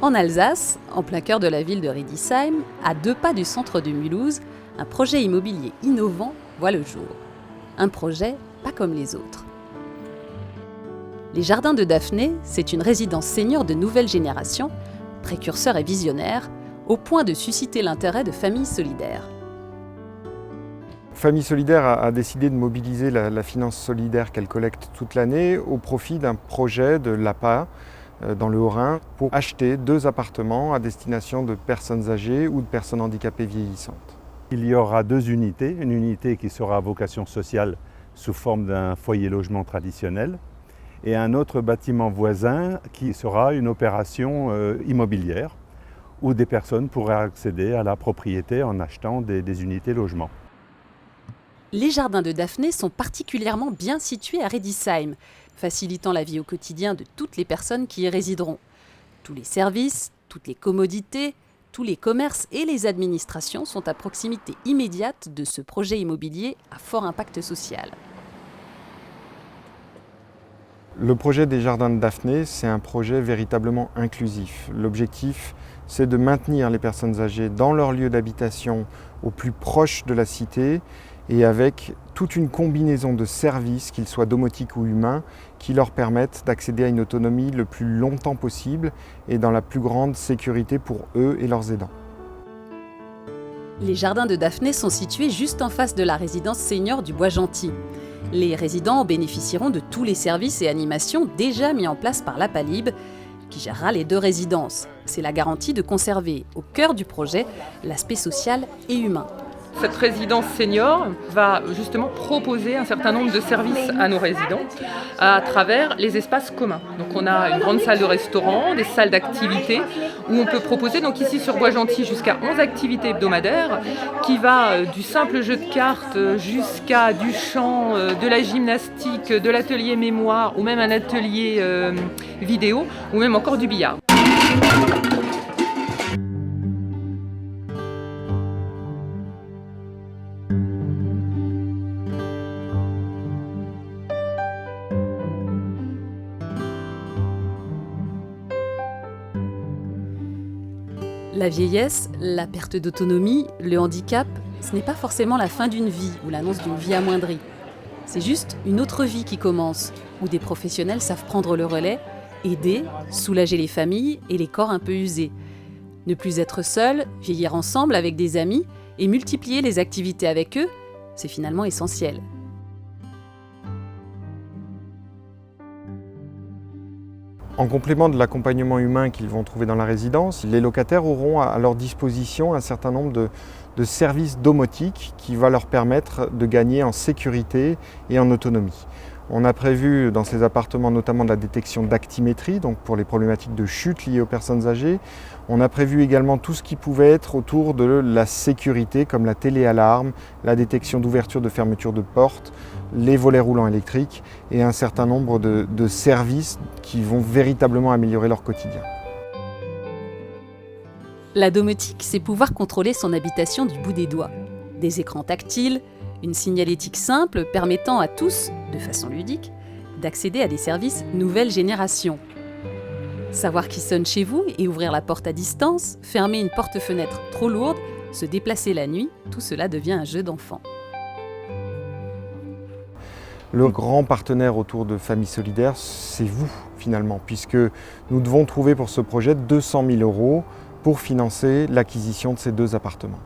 En Alsace, en plein cœur de la ville de Riedisheim, à 2 pas du centre de Mulhouse, un projet immobilier innovant voit le jour. Un projet pas comme les autres. Les Jardins de Daphné, c'est une résidence senior de nouvelle génération, précurseur et visionnaire, au point de susciter l'intérêt de Famille Solidaire. Famille Solidaire a décidé de mobiliser la finance solidaire qu'elle collecte toute l'année au profit d'un projet de l'APA dans le Haut-Rhin pour acheter 2 appartements à destination de personnes âgées ou de personnes handicapées vieillissantes. Il y aura 2 unités, une unité qui sera à vocation sociale sous forme d'un foyer logement traditionnel et un autre bâtiment voisin qui sera une opération immobilière où des personnes pourraient accéder à la propriété en achetant des unités logements. Les Jardins de Daphné sont particulièrement bien situés à Riedisheim, facilitant la vie au quotidien de toutes les personnes qui y résideront. Tous les services, toutes les commodités, tous les commerces et les administrations sont à proximité immédiate de ce projet immobilier à fort impact social. Le projet des Jardins de Daphné, c'est un projet véritablement inclusif. L'objectif, c'est de maintenir les personnes âgées dans leur lieu d'habitation au plus proche de la cité et avec toute une combinaison de services, qu'ils soient domotiques ou humains, qui leur permettent d'accéder à une autonomie le plus longtemps possible et dans la plus grande sécurité pour eux et leurs aidants. Les Jardins de Daphné sont situés juste en face de la résidence senior du Bois-Gentil. Les résidents bénéficieront de tous les services et animations déjà mis en place par l'APALIB, qui gérera les 2 résidences. C'est la garantie de conserver au cœur du projet l'aspect social et humain. Cette résidence senior va justement proposer un certain nombre de services à nos résidents à travers les espaces communs. Donc on a une grande salle de restaurant, des salles d'activités où on peut proposer, donc ici sur Bois-Gentil, jusqu'à 11 activités hebdomadaires qui va du simple jeu de cartes jusqu'à du chant, de la gymnastique, de l'atelier mémoire ou même un atelier vidéo ou même encore du billard. La vieillesse, la perte d'autonomie, le handicap, ce n'est pas forcément la fin d'une vie ou l'annonce d'une vie amoindrie. C'est juste une autre vie qui commence, où des professionnels savent prendre le relais, aider, soulager les familles et les corps un peu usés. Ne plus être seul, vieillir ensemble avec des amis et multiplier les activités avec eux, c'est finalement essentiel. En complément de l'accompagnement humain qu'ils vont trouver dans la résidence, les locataires auront à leur disposition un certain nombre de services domotiques qui va leur permettre de gagner en sécurité et en autonomie. On a prévu dans ces appartements notamment de la détection d'actimétrie, donc pour les problématiques de chute liées aux personnes âgées. On a prévu également tout ce qui pouvait être autour de la sécurité, comme la téléalarme, la détection d'ouverture de fermeture de portes, les volets roulants électriques et un certain nombre de services qui vont véritablement améliorer leur quotidien. La domotique, c'est pouvoir contrôler son habitation du bout des doigts. Des écrans tactiles, une signalétique simple permettant à tous, de façon ludique, d'accéder à des services nouvelle génération. Savoir qui sonne chez vous et ouvrir la porte à distance, fermer une porte-fenêtre trop lourde, se déplacer la nuit, tout cela devient un jeu d'enfant. Le grand partenaire autour de Famille Solidaire, c'est vous finalement, puisque nous devons trouver pour ce projet 200 000 € pour financer l'acquisition de ces 2 appartements.